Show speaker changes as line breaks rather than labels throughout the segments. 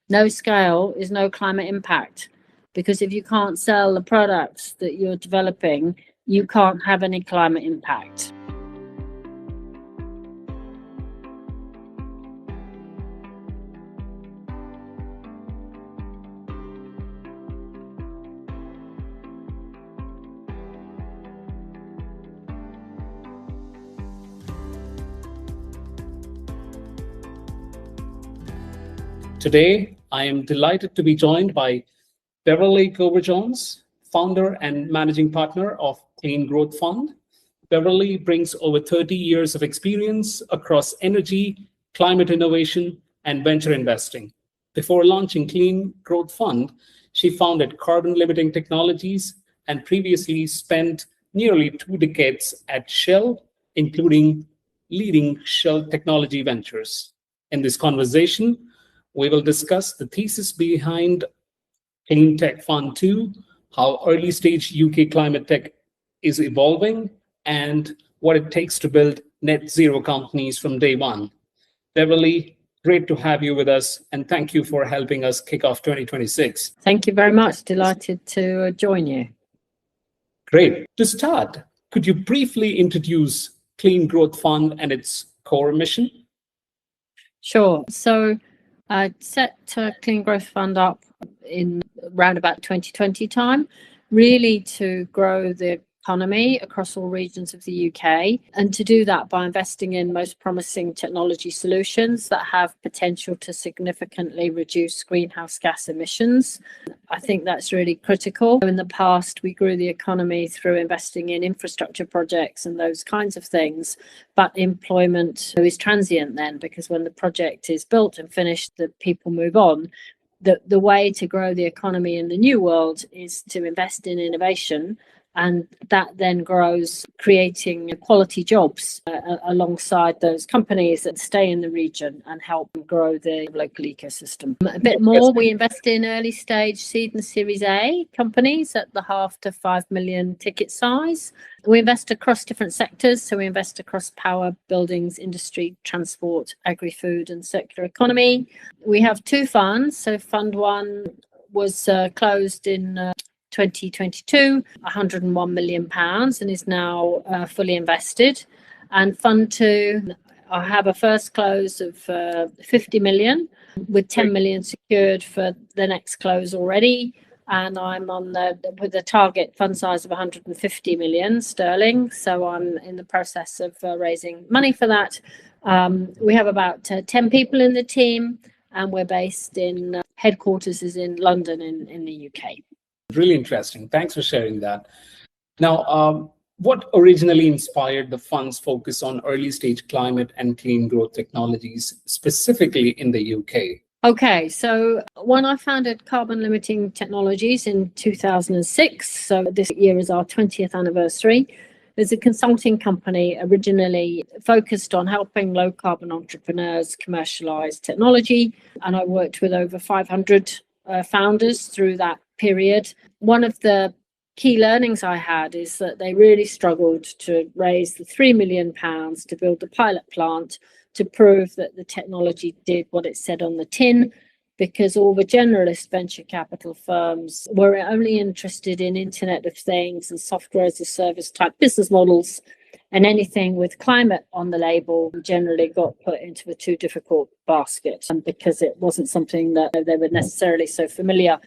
No scale is no climate impact, because if you can't sell the products that you're developing, you can't have any climate impact.
Today, I am delighted to be joined by Beverley Gower-Jones, founder and managing partner of Clean Growth Fund. Beverley brings over 30 years of experience across energy, climate innovation, and venture investing. Before launching Clean Growth Fund, she founded carbon limiting technologies and previously spent nearly 2 decades at Shell, including leading Shell technology ventures. In this conversation, we will discuss the thesis behind Clean Tech Fund 2, how early stage UK climate tech is evolving, and what it takes to build net zero companies from day one. Beverley, great to have you with us, and thank you for helping us kick off 2026.
Thank you very much. Delighted to join you.
Great. To start, could you briefly introduce Clean Growth Fund and its core mission?
Sure. So I set Clean Growth Fund up in around about 2020 time, really to grow the economy across all regions of the UK, and to do that by investing in most promising technology solutions that have potential to significantly reduce greenhouse gas emissions. I think that's really critical. In the past, we grew the economy through investing in infrastructure projects and those kinds of things, but employment is transient then, because when the project is built and finished, the people move on. The way to grow the economy in the new world is to invest in innovation, and that then grows, creating quality jobs alongside those companies that stay in the region and help grow the local ecosystem. A bit more, we invest in early stage seed and Series A companies at the half to 5 million ticket size. We invest across different sectors, so we invest across power, buildings, industry, transport, agri-food and circular economy. We have 2 funds. So Fund 1 was closed in 2022, £101 million, and is now fully invested. And Fund 2, I have a first close of 50 million, with 10 million secured for the next close already. And I'm with a target fund size of 150 million sterling. So I'm in the process of raising money for that. We have about 10 people in the team, and we're based in headquarters is in London in the UK.
Really interesting. Thanks for sharing that. Now, what originally inspired the fund's focus on early stage climate and clean growth technologies, specifically in the UK?
Okay, so when I founded Carbon Limiting Technologies in 2006, so this year is our 20th anniversary, there's a consulting company originally focused on helping low carbon entrepreneurs commercialize technology, and I worked with over 500 founders through that period. One of the key learnings I had is that they really struggled to raise the £3 million to build the pilot plant to prove that the technology did what it said on the tin, because all the generalist venture capital firms were only interested in Internet of Things and software as a service type business models, and anything with climate on the label generally got put into a too difficult basket, because it wasn't something that they were necessarily so familiar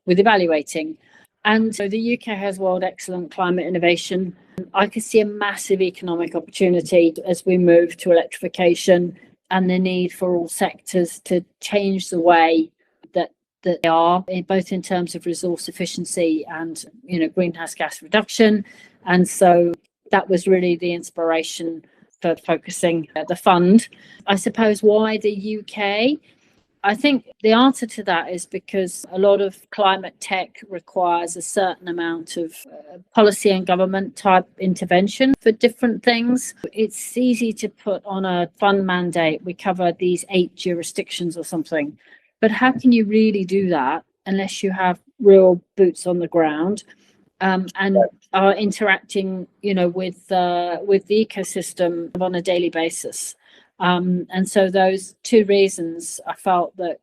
with evaluating. And so the UK has world excellent climate innovation. I could see a massive economic opportunity as we move to electrification, and the need for all sectors to change the way that they are, both in terms of resource efficiency and greenhouse gas reduction. And so that was really the inspiration for focusing the fund. I suppose why the UK? I think the answer to that is because a lot of climate tech requires a certain amount of policy and government type intervention for different things. It's easy to put on a fund mandate, we cover these 8 jurisdictions or something, but how can you really do that unless you have real boots on the ground and are interacting, with the ecosystem on a daily basis? And so those 2 reasons, I felt that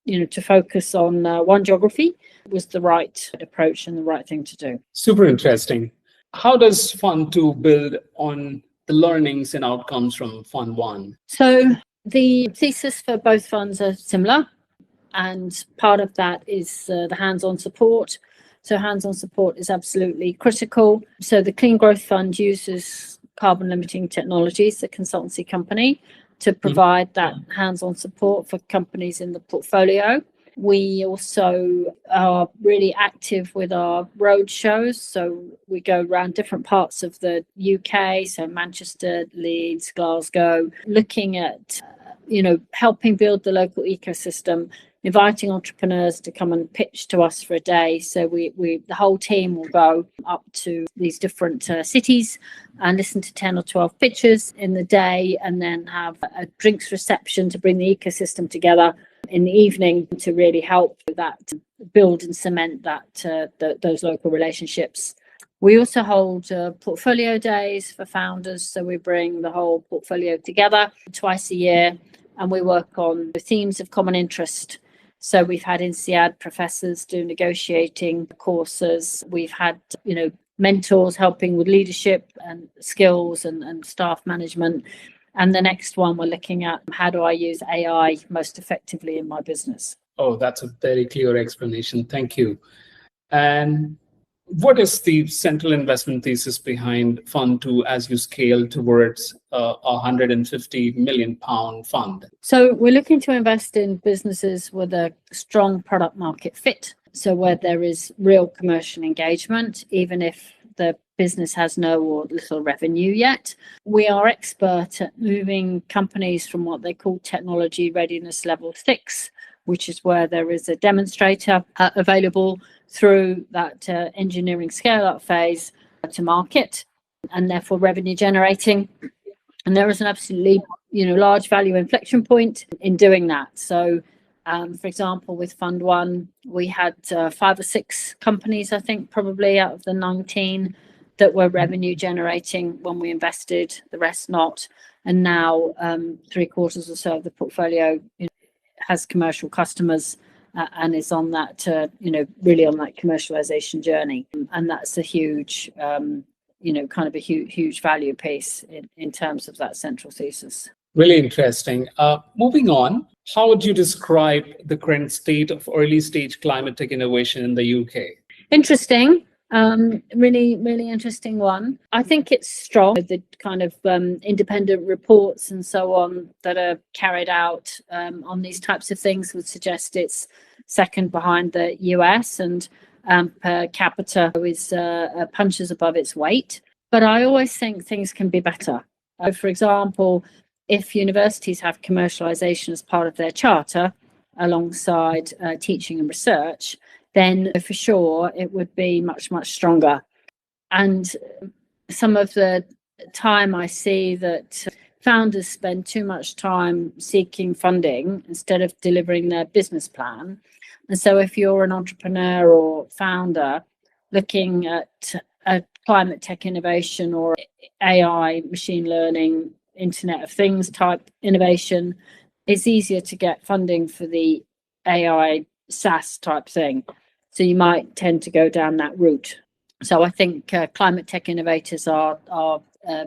to focus on one geography was the right approach and the right thing to do.
Super interesting. How does Fund 2 build on the learnings and outcomes from Fund 1?
So the thesis for both funds are similar, and part of that is the hands-on support. So hands-on support is absolutely critical. So the Clean Growth Fund uses carbon limiting technologies, the consultancy company, to provide that hands-on support for companies in the portfolio. We also are really active with our road shows. So we go around different parts of the UK, so Manchester, Leeds, Glasgow, looking at, helping build the local ecosystem, inviting entrepreneurs to come and pitch to us for a day. So the whole team will go up to these different cities and listen to 10 or 12 pitches in the day, and then have a drinks reception to bring the ecosystem together in the evening to really help that build and cement those local relationships. We also hold portfolio days for founders. So we bring the whole portfolio together twice a year, and we work on the themes of common interest. So we've had INSEAD professors do negotiating courses. We've had, mentors helping with leadership and skills and staff management. And the next one, we're looking at how do I use AI most effectively in my business?
Oh, that's a very clear explanation. Thank you. And what is the central investment thesis behind Fund 2 as you scale towards a £150 million fund?
So we're looking to invest in businesses with a strong product market fit. So where there is real commercial engagement, even if the business has no or little revenue yet. We are expert at moving companies from what they call technology readiness level 6, which is where there is a demonstrator available, through that engineering scale-up phase to market, and therefore revenue generating. And there is an absolutely large value inflection point in doing that. So for example, with Fund 1, we had 5 or 6 companies, I think, probably out of the 19 that were revenue generating when we invested, the rest not. And now 3/4 or so of the portfolio has commercial customers and is on that, really on that commercialization journey. And that's a huge, kind of a huge value piece in terms of that central thesis.
Really interesting. Moving on, how would you describe the current state of early stage climate tech innovation in the UK?
Interesting. Really interesting one. I think it's strong. The kind of independent reports and so on that are carried out on these types of things would suggest it's second behind the US, and per capita is punches above its weight. But I always think things can be better. For example, if universities have commercialization as part of their charter alongside teaching and research, then for sure it would be much, much stronger. And some of the time I see that founders spend too much time seeking funding instead of delivering their business plan. And so if you're an entrepreneur or founder looking at a climate tech innovation or AI, machine learning, Internet of Things type innovation, it's easier to get funding for the AI SaaS type thing. So you might tend to go down that route. So I think climate tech innovators are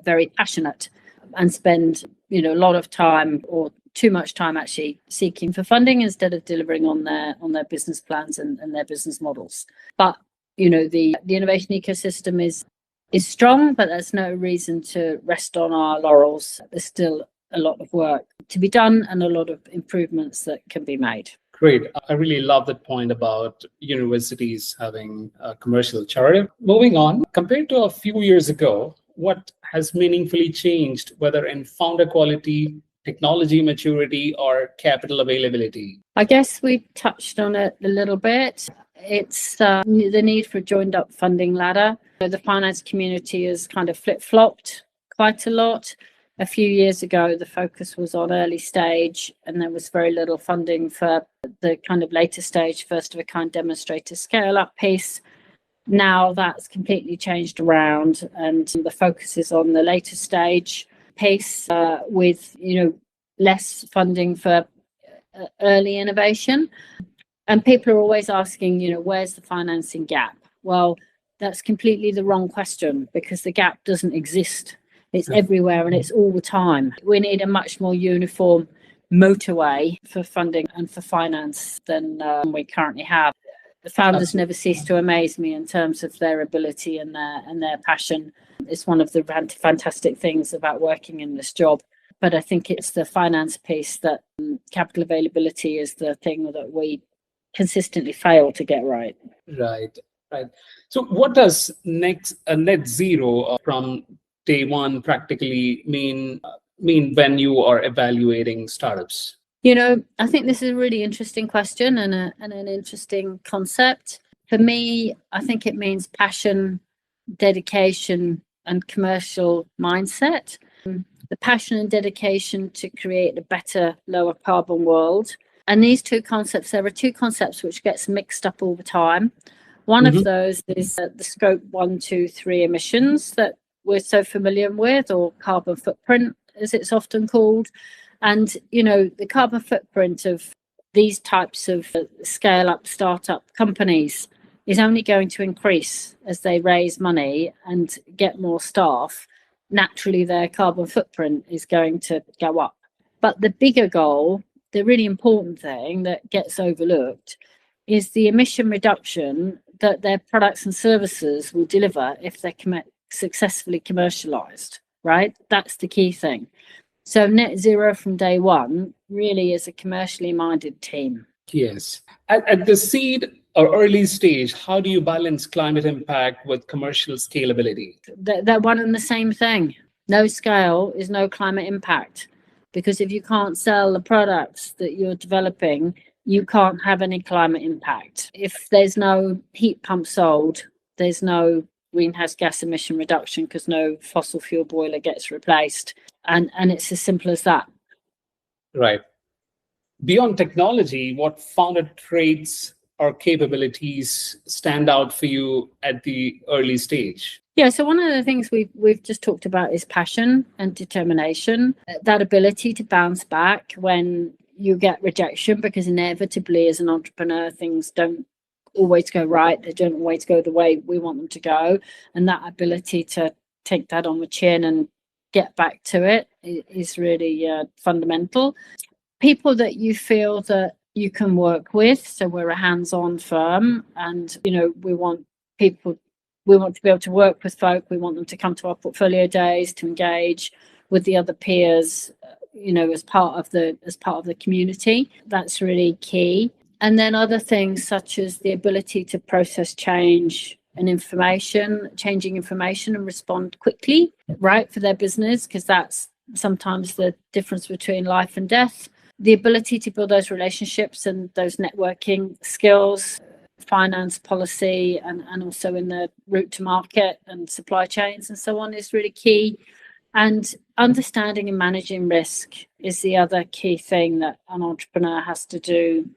very passionate and spend a lot of time, or too much time actually, seeking for funding instead of delivering on their business plans and their business models. But the innovation ecosystem is strong, but there's no reason to rest on our laurels. There's still a lot of work to be done and a lot of improvements that can be made.
Great. I really love that point about universities having a commercial charter. Moving on, compared to a few years ago, what has meaningfully changed, whether in founder quality, technology maturity, or capital availability?
I guess we touched on it a little bit. It's the need for a joined up funding ladder. The finance community has kind of flip-flopped quite a lot. A few years ago, the focus was on early stage, and there was very little funding for the kind of later stage, first of a kind demonstrator scale up piece. Now that's completely changed around, and the focus is on the later stage piece with less funding for early innovation. And people are always asking, where's the financing gap? Well, that's completely the wrong question, because the gap doesn't exist. It's everywhere and it's all the time. We need a much more uniform motorway for funding and for finance than we currently have. The founders never cease to amaze me in terms of their ability and their passion. It's one of the fantastic things about working in this job. But I think it's the finance piece, that capital availability is the thing that we consistently fail to get right.
Right. So what does a net zero from day one practically mean when you are evaluating startups?
I think this is a really interesting question and an interesting concept. For me, I think it means passion, dedication, and commercial mindset. The passion and dedication to create a better, lower carbon world. And these two concepts, there are two concepts which gets mixed up all the time. One of those is the scope 1, 2, 3 emissions that we're so familiar with, or carbon footprint, as it's often called. And, the carbon footprint of these types of scale-up startup companies is only going to increase as they raise money and get more staff. Naturally, their carbon footprint is going to go up. But the bigger goal, the really important thing that gets overlooked, is the emission reduction that their products and services will deliver if they're successfully commercialized, right? That's the key thing. So net zero from day one really is a commercially minded team.
Yes. At the seed or early stage, how do you balance climate impact with commercial scalability?
They're one and the same thing. No scale is no climate impact, because if you can't sell the products that you're developing, you can't have any climate impact. If there's no heat pump sold, there's no greenhouse gas emission reduction, because no fossil fuel boiler gets replaced. And it's as simple as that.
Right. Beyond technology, what founder traits or capabilities stand out for you at the early stage?
Yeah, so one of the things we've just talked about is passion and determination, that ability to bounce back when you get rejection, because inevitably as an entrepreneur, things don't always go right. They don't always go the way we want them to go. And that ability to take that on the chin and get back to it is really fundamental. People that you feel that you can work with. So we're a hands-on firm, and we want to be able to work with folk. We want them to come to our portfolio days, to engage with the other peers, as part of the community. That's really key. And then other things such as the ability to process change and changing information and respond quickly, right, for their business, because that's sometimes the difference between life and death. The ability to build those relationships and those networking skills, finance policy, and also in the route to market and supply chains and so on is really key. And understanding and managing risk is the other key thing that an entrepreneur has to do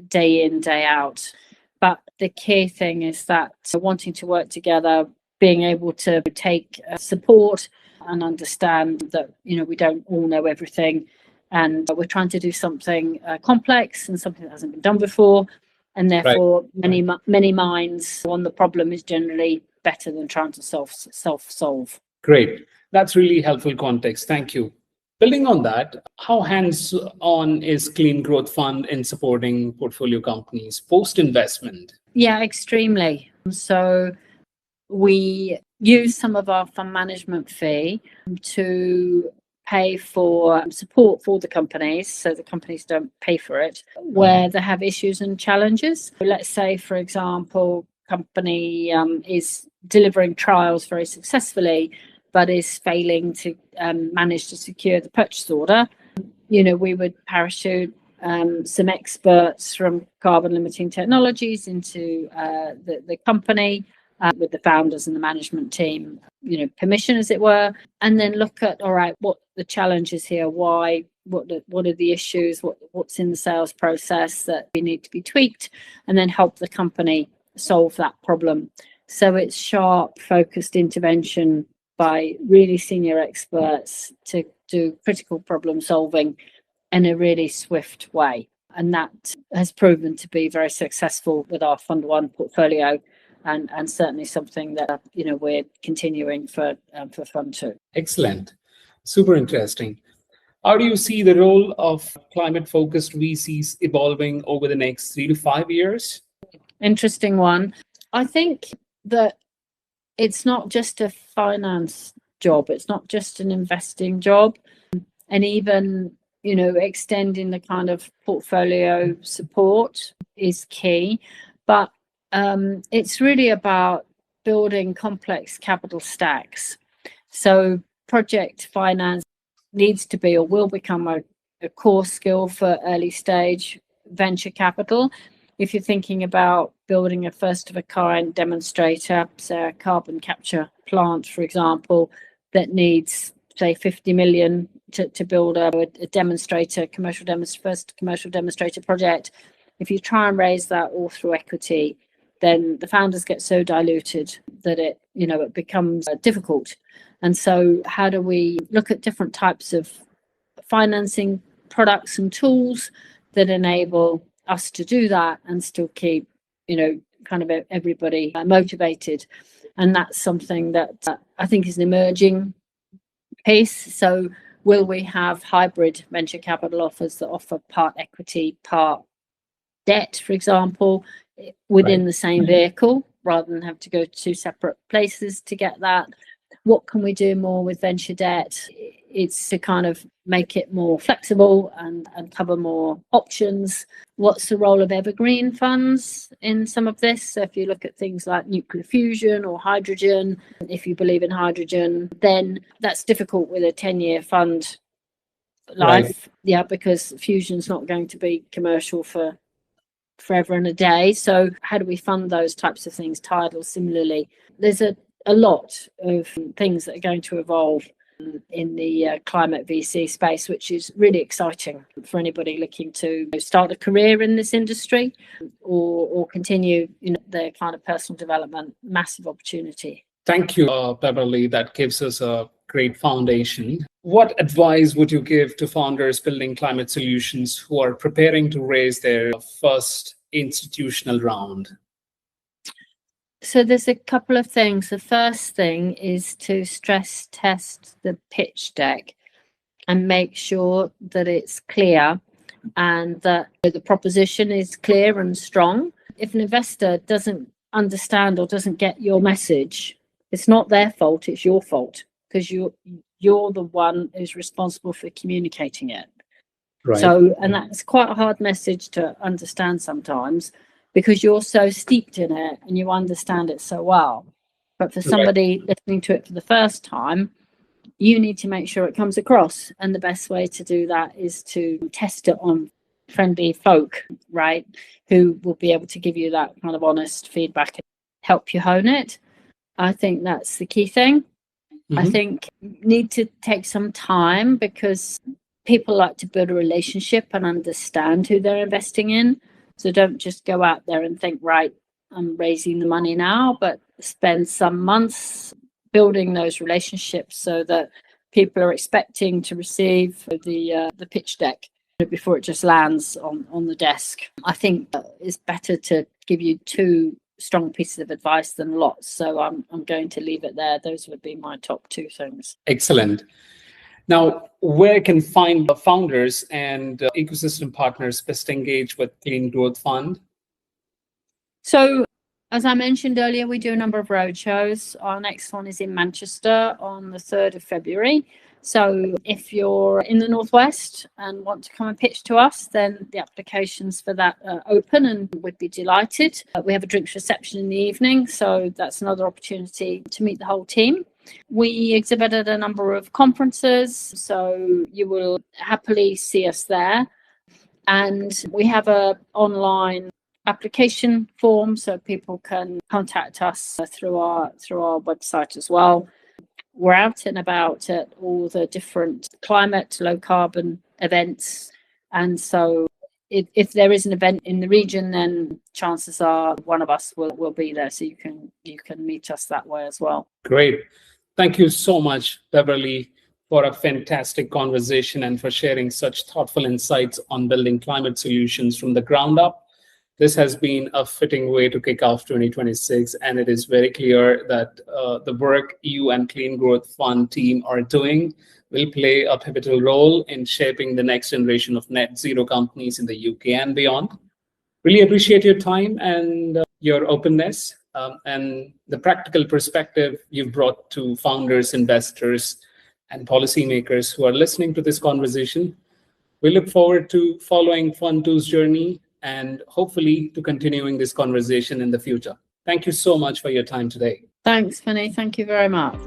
day in, day out. But the key thing is that wanting to work together, being able to take support and understand that, we don't all know everything. And we're trying to do something complex and something that hasn't been done before. And therefore, many minds on the problem is generally better than trying to self-solve.
Great. That's really helpful context. Thank you. Building on that, how hands-on is Clean Growth Fund in supporting portfolio companies post-investment?
Yeah, extremely. So we use some of our fund management fee to pay for support for the companies, so the companies don't pay for it, where they have issues and challenges. Let's say, for example, company is delivering trials very successfully, but is failing to manage to secure the purchase order. We would parachute some experts from carbon limiting technologies into the company with the founders and the management team, permission, as it were, and then look at, all right, what the challenge is here, why, what are the issues, what's in the sales process that we need to be tweaked, and then help the company solve that problem. So it's sharp, focused intervention by really senior experts to do critical problem solving in a really swift way. And that has proven to be very successful with our Fund 1 portfolio, and certainly something that we're continuing for Fund 2.
Excellent. Super interesting. How do you see the role of climate-focused VCs evolving over the next 3 to 5 years?
Interesting one. I think that it's not just a finance job, it's not just an investing job, and even extending the kind of portfolio support is key, but it's really about building complex capital stacks. So project finance needs to be or will become a core skill for early stage venture capital. If you're thinking about building a first of a kind demonstrator, say a carbon capture plant, for example, that needs, say, 50 million to build a demonstrator, first commercial demonstrator project. If you try and raise that all through equity, then the founders get so diluted that it becomes difficult. And so how do we look at different types of financing products and tools that enable us to do that and still keep kind of everybody motivated? And that's something that I think is an emerging piece. So will we have hybrid venture capital offers that offer part equity, part debt, for example, within the same vehicle, rather than have to go to 2 separate places to get that? What can we do more with venture debt? It's to kind of make it more flexible and cover more options. What's the role of evergreen funds in some of this? So if you look at things like nuclear fusion or hydrogen, if you believe in hydrogen, then that's difficult with a 10-year fund life. Yeah, because fusion's not going to be commercial for forever and a day. So how do we fund those types of things? Tidal, similarly. There's a lot of things that are going to evolve in the climate VC space, which is really exciting for anybody looking to start a career in this industry or continue their kind of personal development. Massive opportunity.
Thank you, Beverley. That gives us a great foundation. What advice would you give to founders building climate solutions who are preparing to raise their first institutional round?
So there's a couple of things. The first thing is to stress test the pitch deck and make sure that it's clear and that the proposition is clear and strong. If an investor doesn't understand or doesn't get your message, it's not their fault, it's your fault, because you're the one who's responsible for communicating it. Right. So, and that's quite a hard message to understand sometimes, because you're so steeped in it and you understand it so well. But for somebody listening to it for the first time, you need to make sure it comes across. And the best way to do that is to test it on friendly folk, right, who will be able to give you that kind of honest feedback and help you hone it. I think that's the key thing. Mm-hmm. I think you need to take some time, because people like to build a relationship and understand who they're investing in. So don't just go out there and think, right, I'm raising the money now, but spend some months building those relationships so that people are expecting to receive the pitch deck before it just lands on the desk. I think it's better to give you 2 strong pieces of advice than lots. So I'm going to leave it there. Those would be my top 2 things.
Excellent. Now, where can find founders and ecosystem partners best engage with Clean Growth Fund?
So, as I mentioned earlier, we do a number of roadshows. Our next one is in Manchester on the 3rd of February. So if you're in the Northwest and want to come and pitch to us, then the applications for that are open, and we'd be delighted. We have a drinks reception in the evening, so that's another opportunity to meet the whole team. We exhibit at a number of conferences, so you will happily see us there. And we have an online application form, so people can contact us through our website as well. We're out and about at all the different climate, low carbon events. And so if there is an event in the region, then chances are one of us will be there. So you can meet us that way as well.
Great. Thank you so much, Beverley, for a fantastic conversation and for sharing such thoughtful insights on building climate solutions from the ground up. This has been a fitting way to kick off 2026, and it is very clear that the work you and Clean Growth Fund team are doing will play a pivotal role in shaping the next generation of net zero companies in the UK and beyond. Really appreciate your time and your openness and the practical perspective you've brought to founders, investors, and policymakers who are listening to this conversation. We look forward to following Fund2's journey and hopefully to continuing this conversation in the future. Thank you so much for your time today.
Thanks, Vinny. Thank you very much.